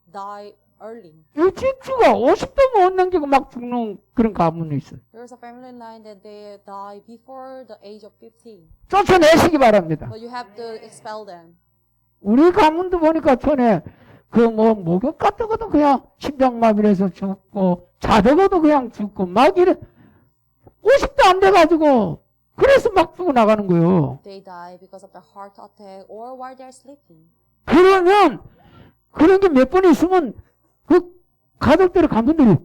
die early. 이 집주가 50도 못 넘기고 막 죽는 그런 가문이 있어요. There's a family line that they die before the age of 50. 쫓아내시기 바랍니다. But you have to expel them. 우리 가문도 보니까 전에 목욕 같은 것도 그냥 심장마비에서 죽고 자다가도 그냥 죽고 막 이래 50도 안 돼가지고 그래서 막 죽어나가는 거예요. They die because of the heart attack or while they're sleeping. 그러면 그런 게 몇 번 있으면 그 가족들의 가문들이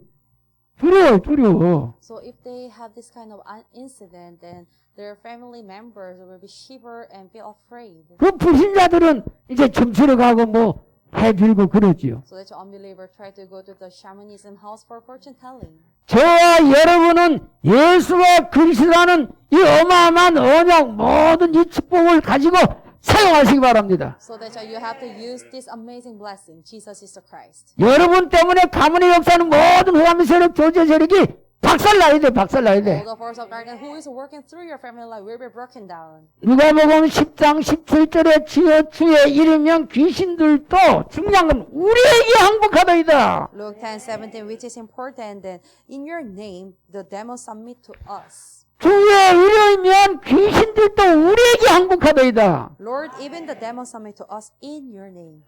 두려워. So if they have this kind of incident, then their family members will be shiver and feel afraid. 그 불신자들은 이제 점치러 가고 뭐 해빌고 그러지요. So that unbeliever try to go to the shamanism house for fortune telling. 저와 여러분은 예수와 그리스도라는 이 어마어마한 언약 모든 이 축복을 가지고 사용하시기 바랍니다. So that you have to use this amazing blessing. Jesus is the Christ. 여러분 때문에 가문의 역사는 모든 회함의 세력, 조제 세력이 박살나야 돼. All the force of darkness who is working through your family life will be broken down. 누가복음 10장 17절에 주의 이르면 귀신들도 중요한 건 우리에게 항복하다이다. Luke 10:17, which is important, that in your name the demons submit to us. 주의 이름이면 귀신들도 우리에게 항복하다이다. Lord, even the demons submit to us in your name.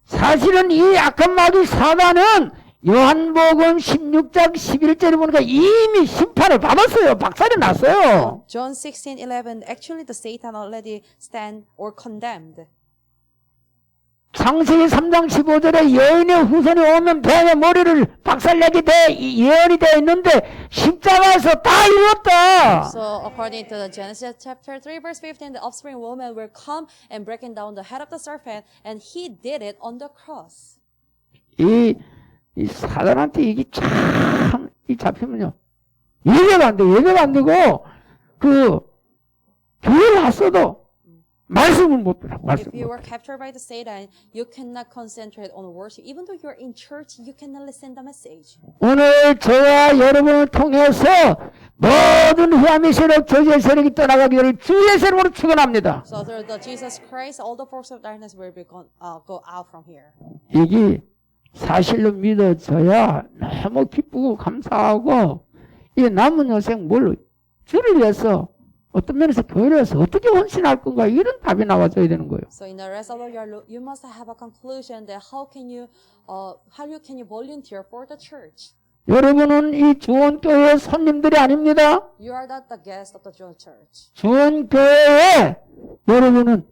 사실은 이 악한 마귀 사단은 요한복음 16장 11절에 보니까 이미 심판을 받았어요. 박살이 났어요. John 16:11, actually the Satan already stand or condemned. 창세기 3장 15절에 여인의 후손이 오면 뱀의 머리를 박살내게 예언이 되어 있는데 십자가에서 다 이루었다. So according to the Genesis chapter 3 verse 15, the offspring woman will come and breaking down the head of the serpent, and he did it on the cross. 이 사단한테 이게 참 잡히면요 예배가 안 되고 교회를 왔어도 말씀을 못 들어. If you were captured by the Satan, you cannot concentrate on worship. Even though you're in church, you cannot listen the message. 오늘 저와 여러분을 통해서 모든 회함의 세력, 저주의 세력이 떠나가기를 주의 세력으로 축원합니다. So through the Jesus Christ, all the forces of darkness will be go out from here. 이게 사실로 믿어져야 너무 기쁘고 감사하고 이 남은 여생 뭘 주를 위해서 어떤 면에서 교회를 위해서 어떻게 헌신할 건가 이런 답이 나와줘야 되는 거예요. So in the rest of your life, you must have a conclusion that how can you volunteer for the church? 여러분은 이 주원교회 손님들이 아닙니다. You are not the guest of the John Church. 주원교회에 여러분은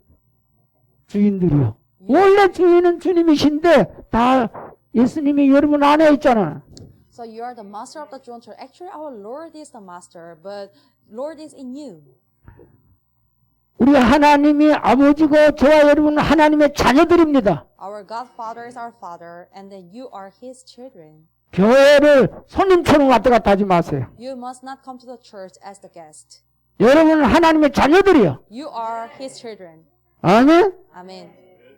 주인들이요. 원래 주인은 주님이신데 다 예수님이 여러분 안에 있잖아. So you are the master of the John Church. Actually, our Lord is the master, but Lord is in you. 우리 하나님이 아버지고 저와 여러분은 하나님의 자녀들입니다. Our God Father is our Father, and then you are His children. 교회를 손님처럼 왔다 갔다 하지 마세요. You must not come to the church as the guest. 여러분은 하나님의 자녀들이요. You are His children. 아멘? Amen.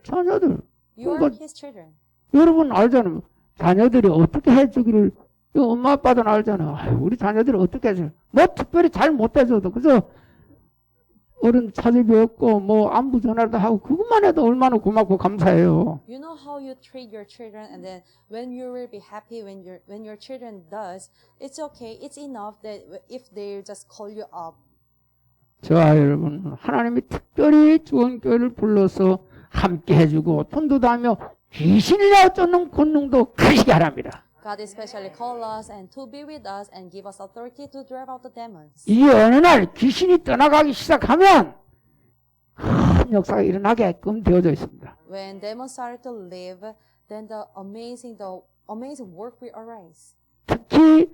자녀들. You are 그러니까 His children. 여러분 알잖아요. 자녀들이 어떻게 해주기를 이거 엄마 아빠도 알잖아. 아유, 우리 자녀들이 어떻게 해줘. 뭐 특별히 잘 못해줘도 그저 어른 찾아뵙고 뭐 안부 전화도 하고 그것만 해도 얼마나 고맙고 감사해요. You know how you treat your children, and then when you will be happy when your children does, it's okay. It's enough that if they just call you up. 저와 여러분 하나님이 특별히 주원교회를 불러서 함께 해주고 돈도 다하며 귀신이라 쫓는 권능도 크시게 하랍니다. God especially call us and to be with us and give us authority to drive out the demons. 이 어느 날 귀신이 떠나가기 시작하면 큰 역사가 일어나게끔 되어져 있습니다. When demons started to leave, then the amazing work will arise. 특히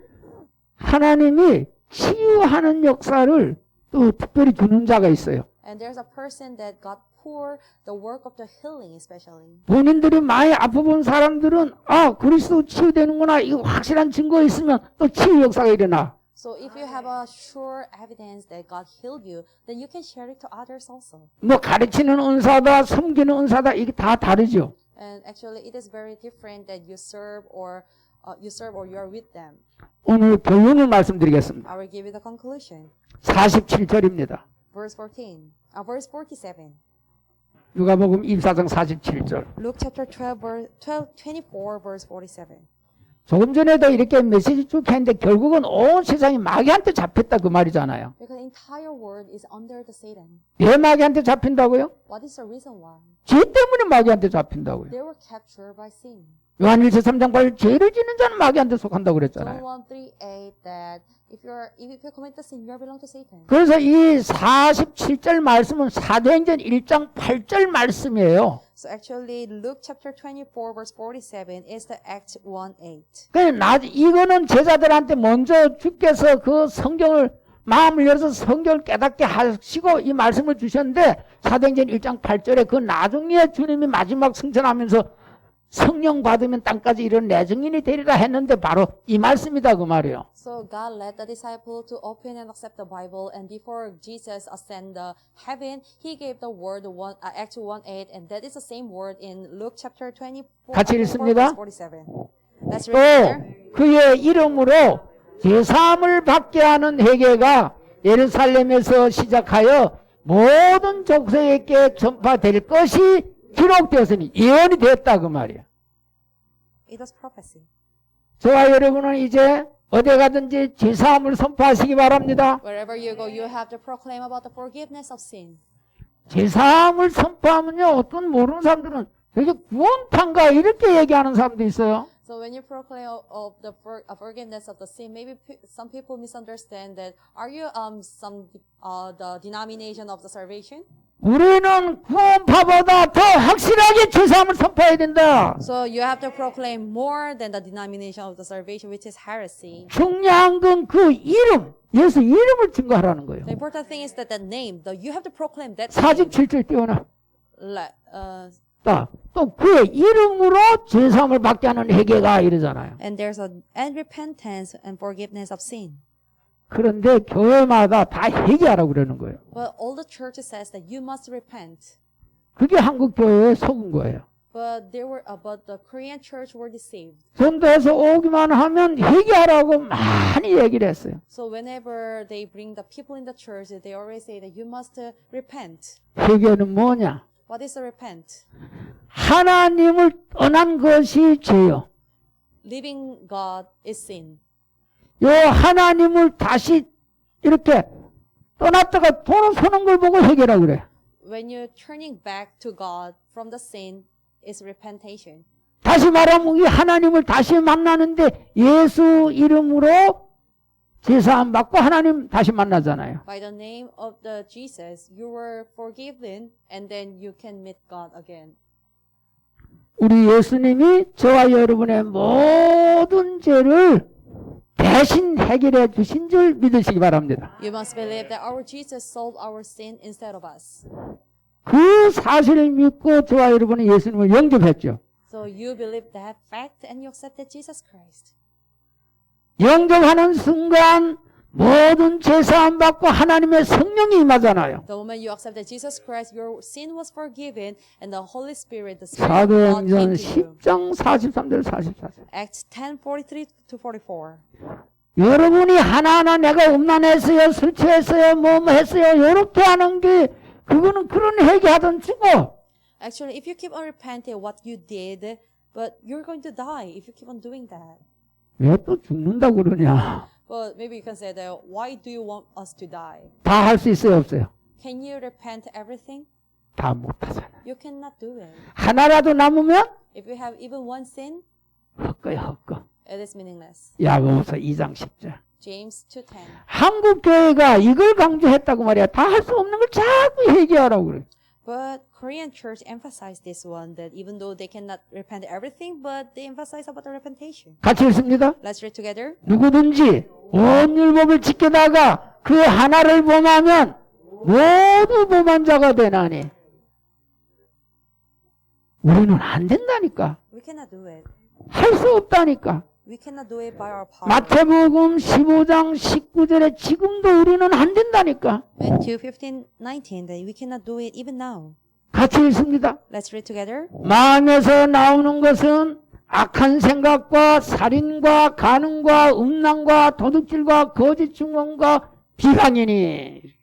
하나님이 치유하는 역사를 또 특별히 주는 자가 있어요. And there's a person that God pour the work of the healing especially. 본인들이 많이 아파본 사람들은 그리스도 치유되는구나 이거 확실한 증거 있으면 또 치유 역사가 일어나. So if you have a sure evidence that God healed you, then you can share it to others also. 뭐 가르치는 은사다, 섬기는 은사다, 이게 다 다르죠. And actually, it is very different that you serve or you are with them. 오늘 결론을 말씀드리겠습니다. I will give you the conclusion. 47절입니다. Verse 14. Verse 47. 누가복음 24장 47절. Luke chapter 24, verse 47. 조금 전에도 이렇게 메시지 쭉 했는데 결국은 온 세상이 마귀한테 잡혔다 그 말이잖아요. Because the entire world is under the Satan. 왜 마귀한테 잡힌다고요? What is the reason why? 죄 때문에 마귀한테 잡힌다고요. They were captured by sin. 요한일서 3장 8절 죄를 지는 자는 마귀한테 속한다고 John 그랬잖아요. 1:3-8 that if you commit the sin, you belong to Satan. 그래서 이 47절 말씀은 사도행전 1장 8절 말씀이에요. So actually, Luke chapter 24, verse 47 is the Act 1:8. 그러니까 이거는 제자들한테 먼저 주께서 그 성경을 마음을 열어서 성경을 깨닫게 하시고 이 말씀을 주셨는데 사도행전 1장 8절에 그 나중에 주님이 마지막 승천하면서 성령 받으면 땅까지 이런 내증인이 되리라 했는데 바로 이 말씀이다 그 말이에요. So God led the disciple to open and accept the Bible, and before Jesus ascended the heaven, He gave the word Act 1:8, and that is the same word in Luke chapter 24, 같이 읽습니다. verse 47. Let's read here. 또 그의 이름으로 제사함을 받게 하는 회개가 예루살렘에서 시작하여 모든 족속에게 전파될 것이 기록되었으니 예언이 됐다 그 말이야. It was prophecy. 저와 여러분은 이제 어디 가든지 제사함을 선포하시기 바랍니다. Wherever you go, you have to proclaim about the forgiveness of sin. 제사함을 선포하면요 어떤 모르는 사람들은 되게 구원판가 이렇게 얘기하는 사람도 있어요. So when you proclaim of the forgiveness of the sin, maybe some people misunderstand that. Are you the denomination of the salvation? 우리는 구원파보다 더 확실하게 제사함을 선포해야 된다. So you have to proclaim more than the denomination of the salvation, which is heresy. 중요한 건 그 이름, 예수 이름을 증거하라는 거예요. The important thing is that the name, you have to proclaim that name. 47절 띄워놔. Uh, 또 그의 이름으로 제사함을 받게 하는 회개가 이러잖아요. and repentance and forgiveness of sin. 그런데 교회마다 다 회개하라고 그러는 거예요. But all the churches says that you must repent. 그게 한국 교회에 속은 거예요. But the Korean church were deceived. 전도해서 오기만 하면 회개하라고 많이 얘기를 했어요. So whenever they bring the people in the church, they always say that you must repent. 회개는 뭐냐? What is a repent? 하나님을 떠난 것이 죄요. Leaving God is sin. 요 하나님을 다시 이렇게 떠났다가 돌아서는 걸 보고 회개라고 그래. When you're turning back to God from the sin is repentation. 다시 말하면 이 하나님을 다시 만나는데 예수 이름으로 제사함 받고 하나님 다시 만나잖아요. By the name of the Jesus, you were forgiven and then you can meet God again. 우리 예수님이 저와 여러분의 모든 죄를 대신 해결해 주신 줄 믿으시기 바랍니다. You must believe that our Jesus solved our sin instead of us. 그 사실을 믿고 저와 여러분은 예수님을 영접했죠. So you believe that fact and you accepted Jesus Christ. 영접하는 순간 모든 제사함 받고 하나님의 성령이 임하잖아요. The moment you accepted Jesus Christ, your sin was forgiven and the Holy Spirit, the Spirit of God 사도행전 came to you. 10장 43절 44절. Acts 10:43 to 44. 여러분이 하나하나 내가 음란했어요, 술 취했어요, 뭐 했어요, 이렇게 하는 게 그거는 그런 회개하던 죽어. Actually, if you keep on repenting what you did, but you're going to die if you keep on doing that. 왜 또 죽는다고 그러냐? But maybe you can say that, why do you want us to die? 다 할 수 있어요, 없어요? Can you repent everything? 다 못하잖아. You cannot do it. 하나라도 남으면 If you have even one sin, 헛거야, 헛거. it is meaningless. 야고보서 2장 10절. James 2:10. 한국 교회가 이걸 강조했다고 말이야. 다 할 수 없는 걸 자꾸 얘기하라고 그래. But Korean church emphasized this one, that even though they cannot repent everything, but they emphasize about the repentation. 같이 읽습니다. Let's read together. 누구든지 온 율법을 지켜다가 그 하나를 범하면 모두 범한 자가 되나니. 우리는 안 된다니까. We cannot do it. 할 수 없다니까. We cannot do it by our power. 마태복음 15장 19절에 지금도 우리는 안 된다니까. Matthew 15:19 that we cannot do it even now. 같이 읽습니다. Let's read together. 마음에서 나오는 것은 악한 생각과 살인과 간음과 음란과 도둑질과 거짓 증언과 비방이니.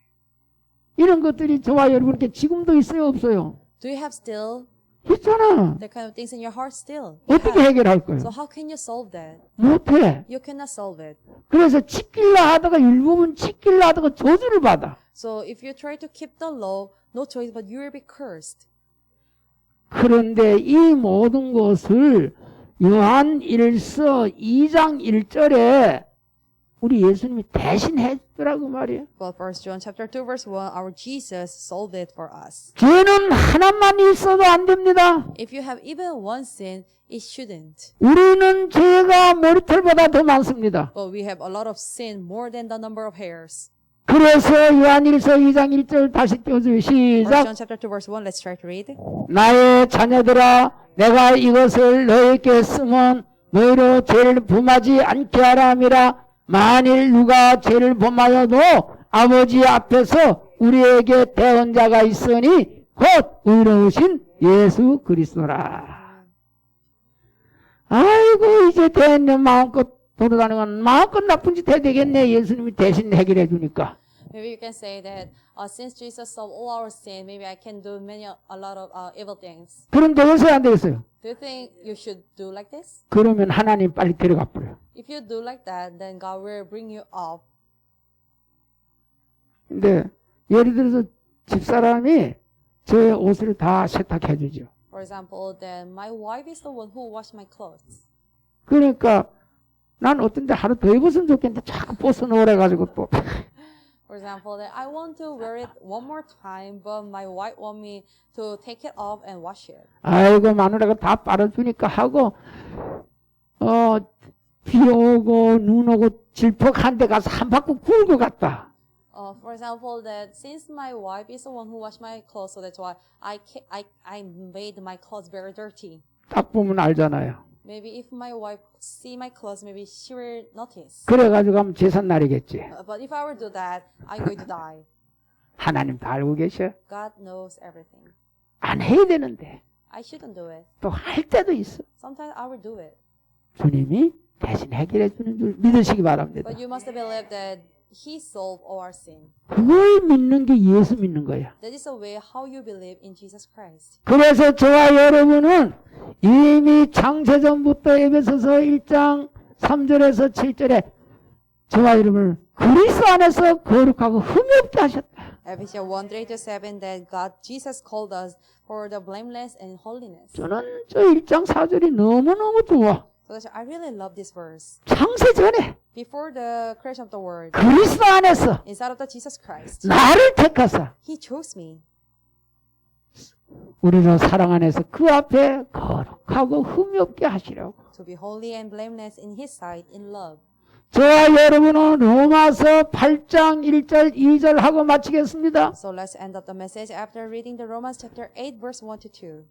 이런 것들이 저와 여러분께 지금도 있어요, 없어요? Do you have still 있잖아. that kind of things in your heart still? You 어떻게 have. 해결할 거예요? So how can you solve that? 못해. You cannot solve it. 그래서 지킬라 하다가 일부분 지킬라 하다가 저주를 받아. So if you try to keep the law, no choice but you will be cursed. 그런데 이 모든 것을 요한 1서 2장 1절에 우리 예수님이 대신 해주더라고 말이에요. Well, 1 John chapter 2 verse 1, our Jesus solved it for us. 죄는 하나만 있어도 안 됩니다. If you have even one sin, it shouldn't. 우리는 죄가 머리털보다 더 많습니다. But we have a lot of sin more than the number of hairs. 그래서 요한 1서 2장 1절 다시 띄워줘요. 1 시작. John chapter 2 verse 1, let's try to read. 나의 자녀들아 내가 이것을 너희에게 쓰면 너희로 죄를 범하지 않게 하라 함이라. 만일 누가 죄를 범하여도 아버지 앞에서 우리에게 대언자가 있으니 곧 의로우신 예수 그리스도라. 아이고 이제 됐네. 마음껏 돌아다니면 마음껏 나쁜 짓 해야 되겠네. 예수님이 대신 해결해 주니까. Maybe you can say that since Jesus solved all our sin, maybe I can do a lot of evil things. 그럼 되겠어요 안 되겠어요? Do you think you should do like this? 그러면 하나님 빨리 데려가 버려요. If you do like that, then God will bring you up. 근데 예를 들어서 집사람이 저의 옷을 다 세탁해 주죠. For example, then my wife is the one who washed my clothes. 그러니까 난 어떤 데 하루 더 입었으면 좋겠는데 자꾸 벗어놓으래 가지고 또 For example, that I want to wear it one more time, but my wife want me to take it off and wash it. 아이고 마누라가 다 빨아주니까 하고 비 오고 눈 오고 질퍽한 데 가서 한 바퀴 굴고 갔다. For example, that since my wife is the one who washed my clothes, so that's why I made my clothes very dirty. 딱 보면 알잖아요. Maybe if my wife see my clothes, maybe she will notice. 그래가지고 하면 제삿날이겠지. But if I were to do that, I'm going to die. 하나님 다 알고 계셔. God knows everything. 안 해야 되는데 I shouldn't do it. 또 할 때도 있어. Sometimes I will do it. 주님이 대신 해결해 주는 줄 믿으시기 바랍니다. But you must believe that He solved all our sin. 그걸 믿는 게 예수 믿는 거야. That is the way how you believe in Jesus Christ. 그래서 저와 여러분은 이미 창세전부터 에베소서 1장 3절에서 7절에 저와 여러분을 그리스도 안에서 거룩하고 흠이 없게 하셨다. Ephesians 1:3-7 that God Jesus called us for the blameless and holiness. 저는 저 1장 4절이 너무너무 좋아. So that's, I really love this verse. 창세전에 Before the creation of the world, 그리스도 안에서 inside of the Jesus Christ, 나를 택하사 He chose me. 우리는 사랑 안에서 그 앞에 거룩하고 흠이 없게 하시려고. To be holy and blameless in His sight in love. 저와 여러분은 로마서 8장 1절 2절 하고 마치겠습니다. So let's end up the message after reading the Romans chapter 8 verse 1-2.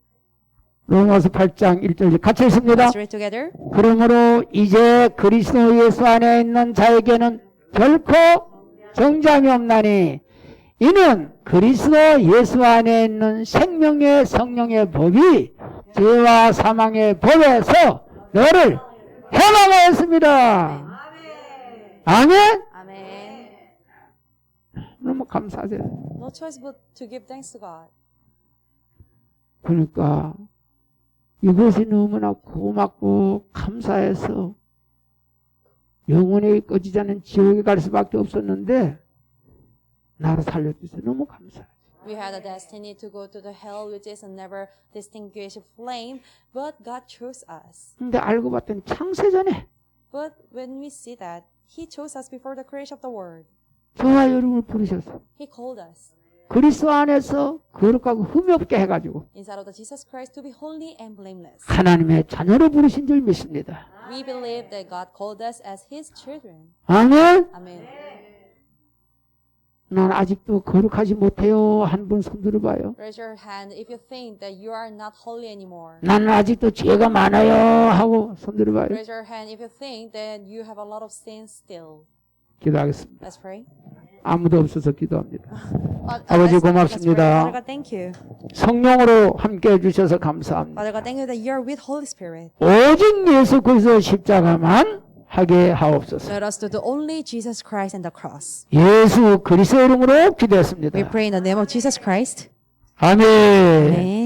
로마서 8장 1절 같이 읽습니다. Let's read together. 그러므로 이제 그리스도 예수 안에 있는 자에게는 결코 정죄함이 없나니 이는 그리스도 예수 안에 있는 생명의 성령의 법이 죄와 사망의 법에서 너를 해방하였습니다. 아멘. Amen. 너무 감사하죠. No choice but to give thanks to God. 그러니까 이것이 너무나 고맙고 감사해서 영원히 꺼지지 않는 지옥에 갈 수밖에 없었는데 나를 살려주셔서 너무 감사해요. We had a destiny to go to the hell which is a never distinguished flame, but God chose us. 근데 알고 봤더니 창세전에 But when we see that, He chose us before the creation of the world. 저와 여러분을 부르셔서 He called us 그리스도 안에서 거룩하고 흠이 없게 해가지고 inside of the Jesus Christ to be holy and blameless. 하나님의 자녀로 부르신 줄 믿습니다. We believe that God called us as His children. 아멘. Amen. 난 아직도 거룩하지 못해요. 한 분 손 들어봐요. Raise your hand if you think that you are not holy anymore. 나는 아직도 죄가 많아요. 하고 손 들어봐요. Raise your hand if you think that you have a lot of sins still. 기도하겠습니다. Let's pray. 아무도 없어서 기도합니다. Let's pray. 고맙습니다. Father God, thank you. 성령으로 함께 해주셔서 감사합니다. Father God, thank you that you are with Holy Spirit. 오직 예수 그리스도 십자가만 하게 하옵소서. Let us do the only Jesus Christ and the cross. 예수 그리스도 이름으로 기도했습니다. We pray in the name of Jesus Christ. 아멘. Amen.